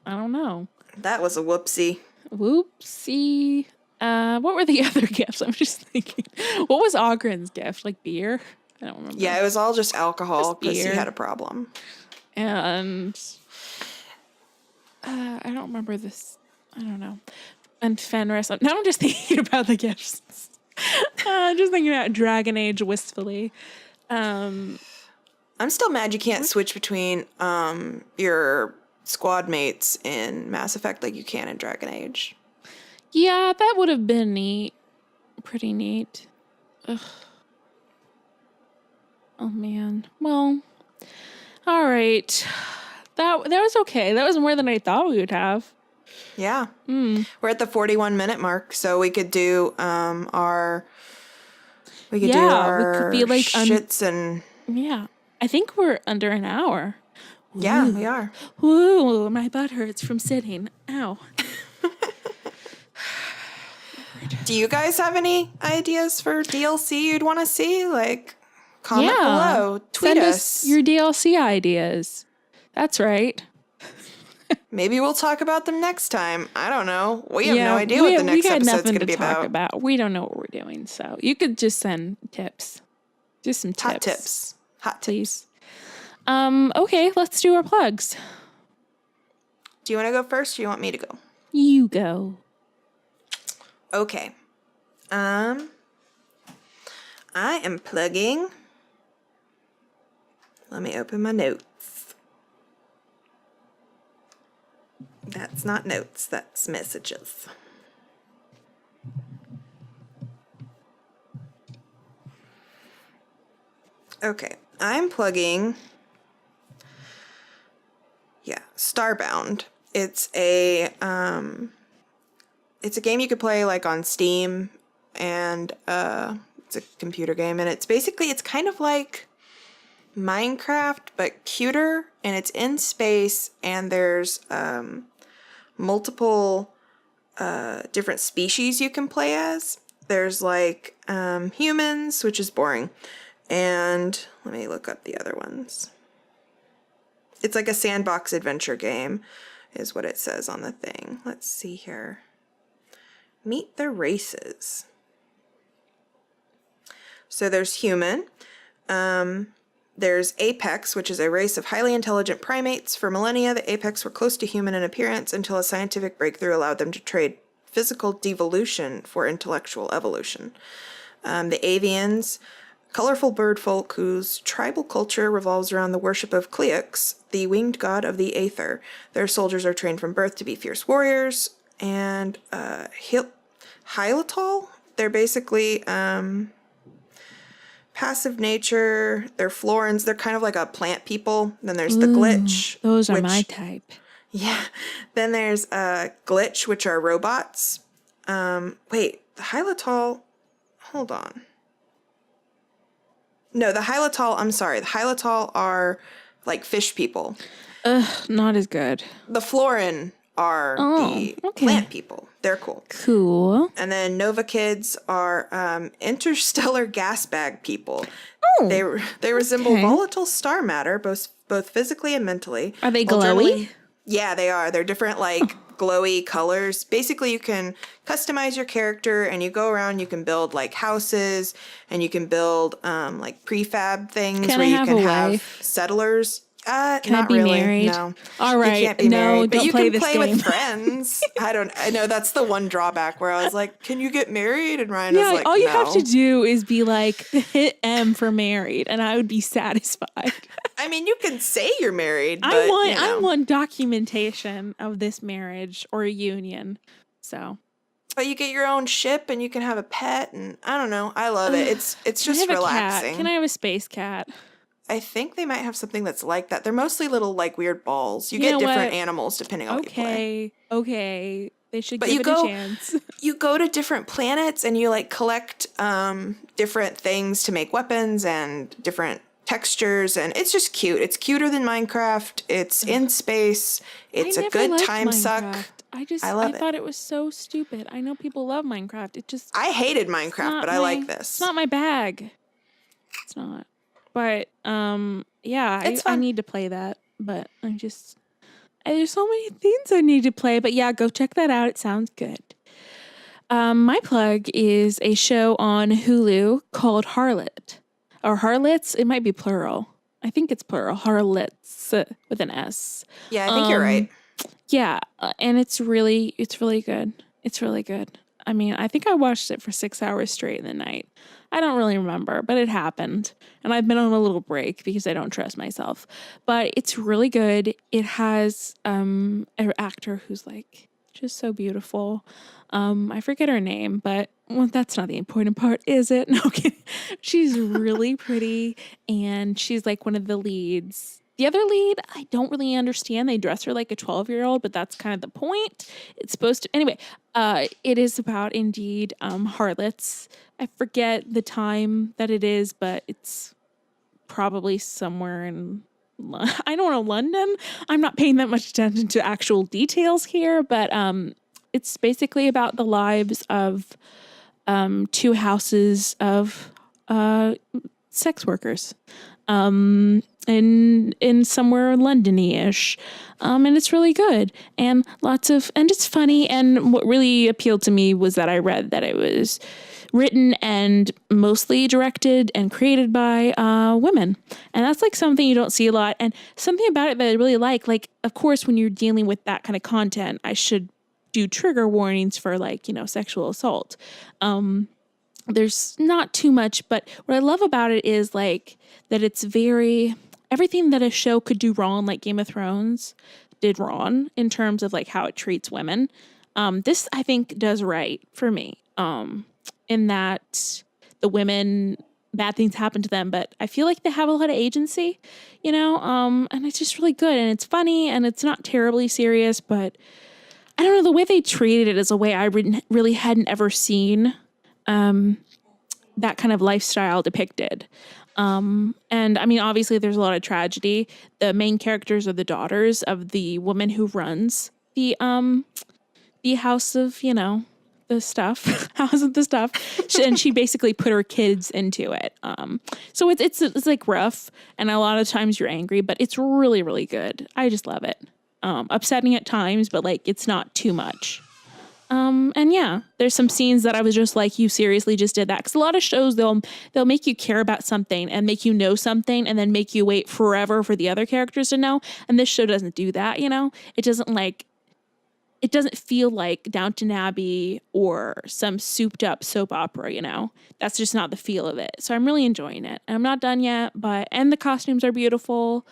I don't know. That was a whoopsie. Whoopsie. What were the other gifts? I'm just thinking. What was Ogren's gift? Like beer? I don't remember. Yeah, it was all just alcohol because he beer. had a problem. And I don't remember this. I don't know. And Fenris. Now I'm just thinking about the gifts. Just thinking about Dragon Age wistfully. I'm still mad you can't switch between your squad mates in Mass Effect like you can in Dragon Age. Yeah, that would have been neat. Pretty neat. Ugh. Oh man. Well, all right. That was okay. That was more than I thought we would have. Yeah. We're at the 41-minute mark, so we could do our we could be like shits and yeah. I think we're under an hour. yeah, Ooh. we are. Ooh, my butt hurts from sitting. Ow. Do you guys have any ideas for DLC you'd want to see? Like, comment below. Tweet Send us. your DLC ideas. That's right. Maybe we'll talk about them next time. I don't know. We have no idea what the next episode's going to be about. We don't know what we're doing, so you could just send tips. Just some tips. Hot tips. Hot please. Okay, let's do our plugs. Do you want to go first or do you want me to go? You go. Okay. I am plugging. Let me open my notes. That's not notes, that's messages. Okay, I'm plugging, Starbound. It's a game you could play like on Steam, and it's a computer game, and it's kind of like Minecraft but cuter, and it's in space, and there's multiple different species you can play as. There's like humans, which is boring, and let me look up the other ones. It's like a sandbox adventure game is what it says on the thing. Let's see here. Meet the races. So there's human. There's Apex, which is a race of highly intelligent primates. For millennia, the Apex were close to human in appearance until a scientific breakthrough allowed them to trade physical devolution for intellectual evolution. The Avians, colorful bird folk whose tribal culture revolves around the worship of Cleox, the winged god of the Aether. Their soldiers are trained from birth to be fierce warriors. And Hylatol, they're basically passive nature. They're Florins. They're kind of like a plant people. Then there's the Glitch. Those are my type. Yeah. Then there's Glitch, which are robots. Wait, the Hylatol. Hold on. No, the Hylatol. I'm sorry. The Hylatol are like fish people. Ugh, not as good. The Florin are the plant people. They're cool. Cool. And then Nova Kids are interstellar gas bag people. Oh, they resemble volatile star matter, both physically and mentally. Are they glowy? Yeah, they are. They're different, like, glowy colors. Basically, you can customize your character, and you go around, you can build, like, houses, and you can build, like, prefab things where you can have settlers. Can I Not be really. married? No. All You right. can't be No, married. But don't you play can this play game. with friends. I know that's the one drawback where I was like, can you get married? And Ryan Yeah, was like, all you no. have to do is be like, hit M for married, and I would be satisfied. I mean, you can say you're married, but I want documentation of this marriage or union. So, but you get your own ship and you can have a pet, and I don't know. I love it. It's can I just have a relaxing. cat? Can I have a space cat? I think they might have something that's like that. They're mostly little like weird balls. You know get different what? animals depending on what you play. Okay. They should But give you it go- a chance. You go to different planets and you like collect different things to make weapons and different textures, and it's just cute. It's cuter than Minecraft. It's in space. It's I a never good liked time suck. Minecraft. I love it. thought it was so stupid. I know people love Minecraft. I hated Minecraft, but I like this. It's not my bag. It's not. But yeah, It's I fun. need to play that. But there's so many things I need to play. But yeah, go check that out. It sounds good. My plug is a show on Hulu called Harlot. Or Harlots. It might be plural. I think it's plural. Harlots with an S. Yeah, I think you're right. Yeah, and it's really good. It's really good. I mean, I think I watched it for 6 hours straight in the night. I don't really remember, but it happened. And I've been on a little break because I don't trust myself. But it's really good. It has an actor who's like just so beautiful. I forget her name, but that's not the important part, is it? No, kidding. She's really pretty, and she's like one of the leads. The other lead, I don't really understand. They dress her like a 12-year-old, but that's kind of the point. It's supposed to... Anyway, it is about, indeed, harlots. I forget the time that it is, but it's probably somewhere in... I don't know, London? I'm not paying that much attention to actual details here, but it's basically about the lives of two houses of sex workers. In somewhere London-y-ish. And it's really good. And it's funny. And what really appealed to me was that I read that it was written and mostly directed and created by women. And that's like something you don't see a lot. And something about it that I really like, of course, when you're dealing with that kind of content, I should do trigger warnings for sexual assault. There's not too much, but what I love about it is like that it's everything that a show could do wrong, like Game of Thrones did wrong in terms of like how it treats women. This I think does right for me. In that the women, bad things happen to them, but I feel like they have a lot of agency, and it's just really good, and it's funny, and it's not terribly serious, but I don't know, the way they treated it is a way I really hadn't ever seen that kind of lifestyle depicted. And I mean, obviously there's a lot of tragedy. The main characters are the daughters of the woman who runs the house of, the stuff, house of the stuff. And she basically put her kids into it. So it's like rough, and a lot of times you're angry, but it's really, really good. I just love it. Upsetting at times, but like, it's not too much. And yeah, there's some scenes that I was just like, you seriously just did that. Because a lot of shows, they'll make you care about something and make you know something and then make you wait forever for the other characters to know. And this show doesn't do that, It doesn't feel like Downton Abbey or some souped up soap opera, That's just not the feel of it. So I'm really enjoying it. I'm not done yet, and the costumes are beautiful.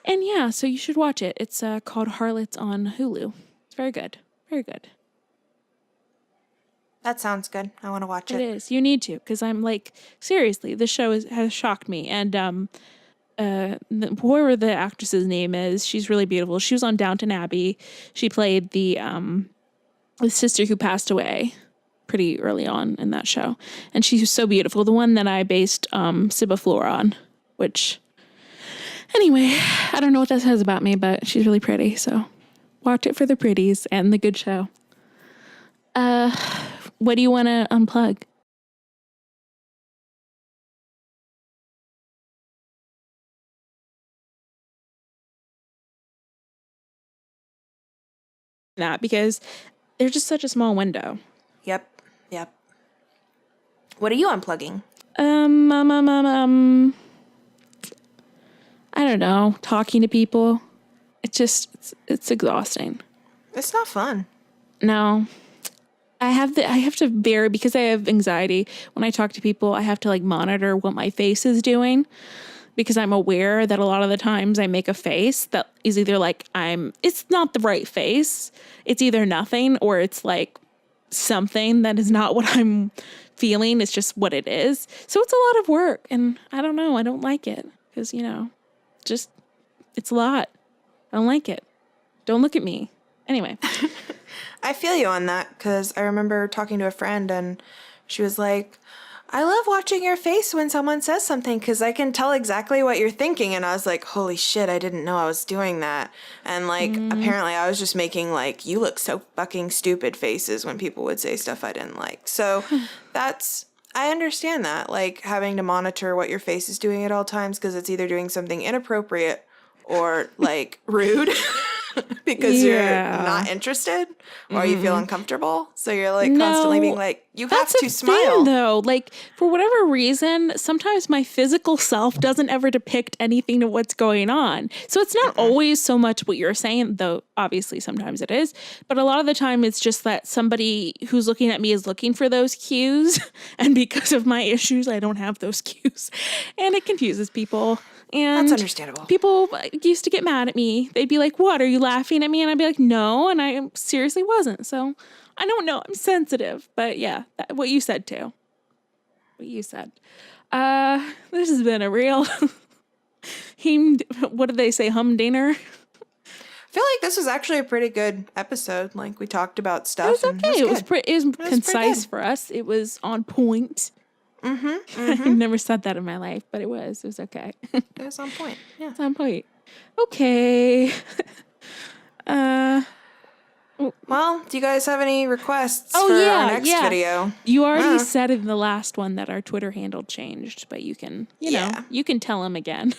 And yeah, so you should watch it. It's called Harlots on Hulu. It's very good. Very good. That sounds good. I want to watch it. It is. You need to, because I'm like, seriously, this show has shocked me. And whoever the actress's name is, she's really beautiful. She was on Downton Abbey. She played the sister who passed away pretty early on in that show. And she's so beautiful. The one that I based Siba Flora on, which, anyway, I don't know what that says about me, but she's really pretty. So watch it for the pretties and the good show. What do you want to unplug? That because there's just such a small window. Yep. What are you unplugging? I don't don't know, talking to people. It's exhausting. It's not fun. No. I have to vary because I have anxiety. When I talk to people, I have to like monitor what my face is doing because I'm aware that a lot of the times I make a face that is either like it's not the right face. It's either nothing or it's like something that is not what I'm feeling. It's just what it is. So it's a lot of work and I don't know. I don't like it because, just it's a lot. I don't like it. Don't look at me. Anyway. I feel you on that because I remember talking to a friend and she was like, I love watching your face when someone says something because I can tell exactly what you're thinking. And I was like, holy shit, I didn't know I was doing that. And like, apparently I was just making like, you look so fucking stupid faces when people would say stuff I didn't like. So I understand that, like having to monitor what your face is doing at all times because it's either doing something inappropriate or like rude. Because you're not interested or you feel uncomfortable. So you're like constantly being like, you have to smile. Thing, though. Like for whatever reason, sometimes my physical self doesn't ever depict anything of what's going on. So it's not always so much what you're saying, though obviously sometimes it is. But a lot of the time it's just that somebody who's looking at me is looking for those cues. And because of my issues, I don't have those cues. And it confuses people. And that's understandable. People used to get mad at me. They'd be like, what, are you laughing at me? And I'd be like, no. And I seriously wasn't. So I don't know. I'm sensitive. But yeah, what you said too. What you said. This has been a real, what did they say, humdinger? I feel like this was actually a pretty good episode. Like we talked about stuff. It was okay. It was concise for us. It was on point. I've never said that in my life, but it was okay. It was on point. Yeah. It's on point. Okay. Well, do you guys have any requests for our next video? You already said in the last one that our Twitter handle changed, but you can, you can tell them again.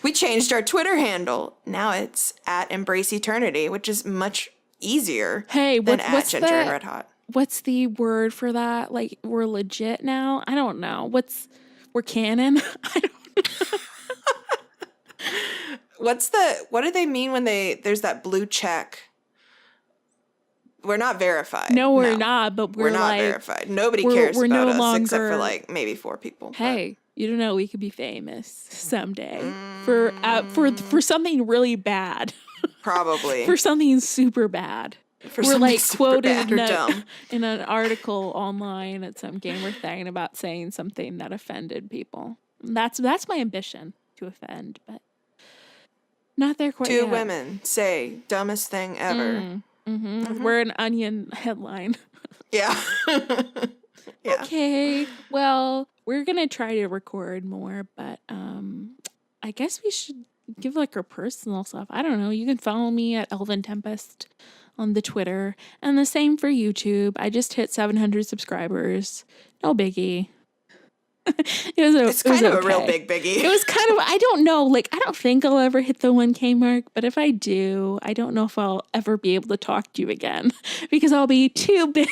We changed our Twitter handle. Now it's at Embrace Eternity, which is much easier than at Ginger and Red Hot. What's the word for that? Like, we're legit now? I don't know. We're canon? I don't know. What do they mean when there's that blue check? We're not verified. No, we're not, but we're not verified. Nobody cares about no us longer, except for like maybe 4 people. Hey, you don't know, we could be famous someday for something really bad. Probably. For something super bad. We're like quoted in an article online at some gamer thing about saying something that offended people. That's my ambition, to offend, but not there quite yet. 2 women say dumbest thing ever. We're an Onion headline. Yeah. Yeah. Okay. Well, we're gonna try to record more, but I guess we should give like our personal stuff. I don't know. You can follow me at Elven Tempest on the Twitter, and the same for YouTube. I just hit 700 subscribers. No biggie. It's kind of a real big biggie. It was kind of, I don't know, like, I don't think I'll ever hit the 1K mark, but if I do, I don't know if I'll ever be able to talk to you again because I'll be too big.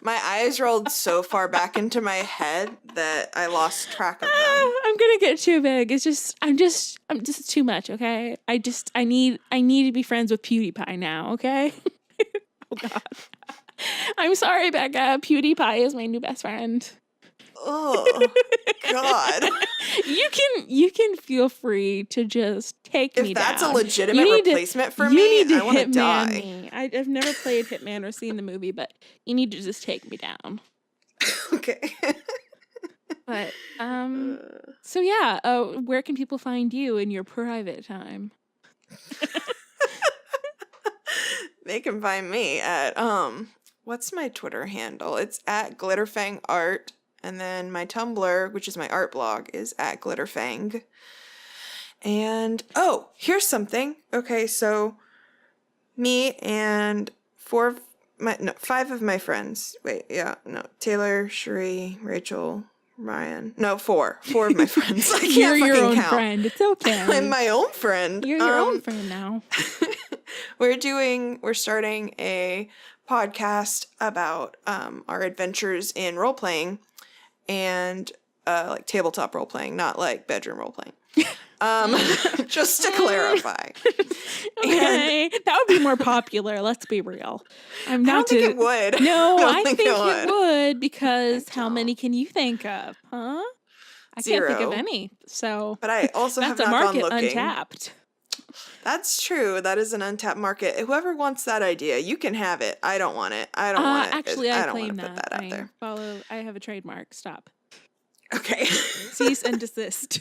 My eyes rolled so far back into my head that I lost track of them. I'm gonna get too big. I'm just too much, okay? I need to be friends with PewDiePie now, okay? Oh God. I'm sorry, Becca. PewDiePie is my new best friend. Oh God. You can feel free to just take me down. If that's a legitimate replacement for me, I want to die. Me. I've never played Hitman or seen the movie, but you need to just take me down. Okay. But so yeah, where can people find you in your private time? They can find me at what's my Twitter handle? It's at Glitterfang Art. And then my Tumblr, which is my art blog, is at Glitterfang. And, here's something. Okay, so me and 5 of my friends. Taylor, Sheree, Rachel, Ryan. No, 4. 4 of my friends. I can't You're your own count. Friend. It's okay. I'm my own friend. You're your own friend now. We're starting a podcast about our adventures in role-playing. And like tabletop role playing, not like bedroom role playing. Just to clarify. Okay, that would be more popular. Let's be real. I don't think it would. No, I think it would because how many can you think of? Huh? I can't think of any. So, but I also have that's not a market gone looking. untapped. That's true. That is an untapped market. Whoever wants that idea, you can have it. I don't want it. I don't want it. Actually, I don't want claim to put that out there. I have a trademark. Stop. Okay. Cease and desist.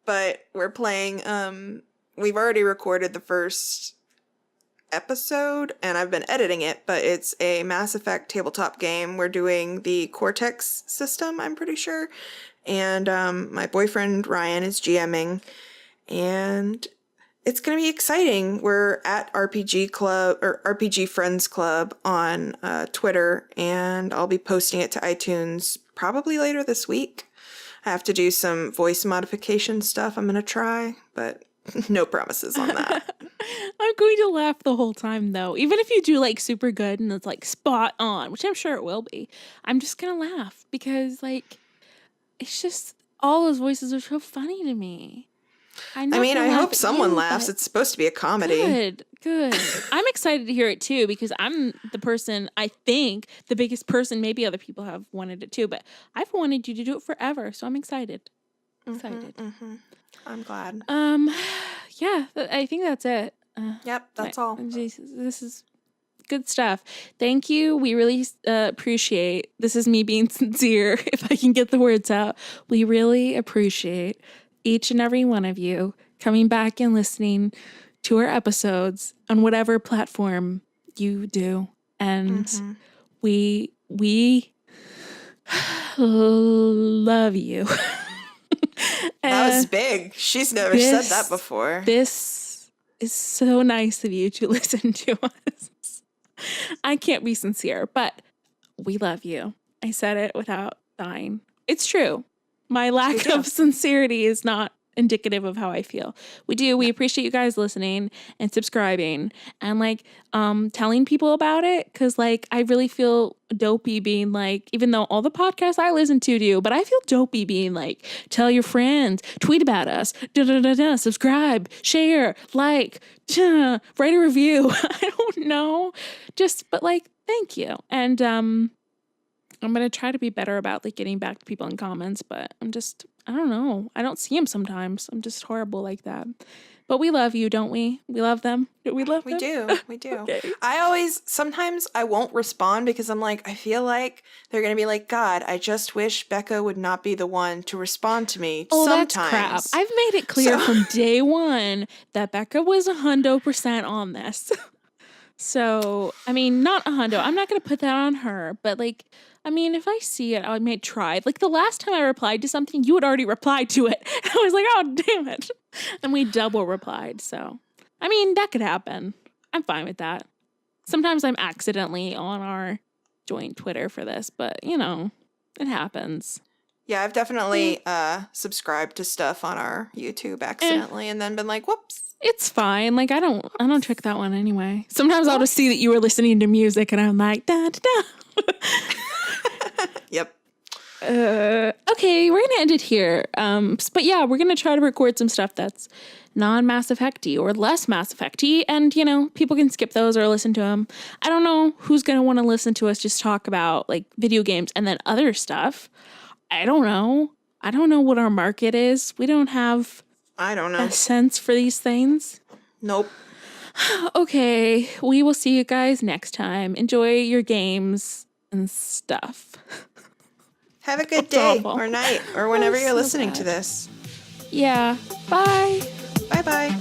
But we're playing. We've already recorded the first episode, and I've been editing it. But it's a Mass Effect tabletop game. We're doing the Cortex system, I'm pretty sure, and my boyfriend Ryan is GMing. And it's going to be exciting. We're at RPG Club or RPG Friends Club on Twitter, and I'll be posting it to iTunes probably later this week. I have to do some voice modification stuff I'm going to try, but no promises on that. I'm going to laugh the whole time, though. Even if you do like super good and it's like spot on, which I'm sure it will be, I'm just going to laugh because like it's just all those voices are so funny to me. I hope someone laughs. It's supposed to be a comedy. Good. I'm excited to hear it too because I'm the person, I think, the biggest person. Maybe other people have wanted it too, but I've wanted you to do it forever, so I'm excited. I'm glad. Yeah, I think that's it. Yep, that's all. Jesus, this is good stuff. Thank you. We really appreciate. This is me being sincere. If I can get the words out, we really appreciate each and every one of you coming back and listening to our episodes on whatever platform you do. And we love you. That was big. She's never said that before. This is so nice of you to listen to us. I can't be sincere, but we love you. I said it without dying. It's true. My lack of sincerity is not indicative of how I feel. We do. We appreciate you guys listening and subscribing and like telling people about it because like I really feel dopey being like, even though all the podcasts I listen to do, but I feel dopey being like, tell your friends, tweet about us, subscribe, share, like, write a review. I don't know. But like, thank you. And I'm going to try to be better about like getting back to people in comments, but I don't know. I don't see them sometimes. I'm just horrible like that. But we love you, don't we? We love them. We love them. We do. Okay. Sometimes I won't respond because I'm like, I feel like they're going to be like, God, I just wish Becca would not be the one to respond to me sometimes. That's crap. I've made it clear from day one that Becca was 100% on this. So, I mean, not 100. I'm not going to put that on her, but like, I mean, if I see it, I may try. Like the last time I replied to something, you had already replied to it. And I was like, oh, damn it. And we double replied. So, I mean, that could happen. I'm fine with that. Sometimes I'm accidentally on our joint Twitter for this, but you know, it happens. Yeah, I've definitely subscribed to stuff on our YouTube accidentally and then been like, whoops. It's fine. Like I don't check that one anyway. Sometimes I'll just see that you were listening to music and I'm like, da da da. Yep. Okay, we're gonna end it here. But yeah, we're gonna try to record some stuff that's non-Mass Effect-y or less Mass Effect-y, and you know, people can skip those or listen to them. I don't know who's gonna want to listen to us just talk about like video games and then other stuff. I don't know. I don't know what our market is. We don't have. I don't know. A sense for these things. Nope. Okay, we will see you guys next time. Enjoy your games and stuff. Have a good day or night or whenever you're listening to this. Yeah. Bye. Bye-bye.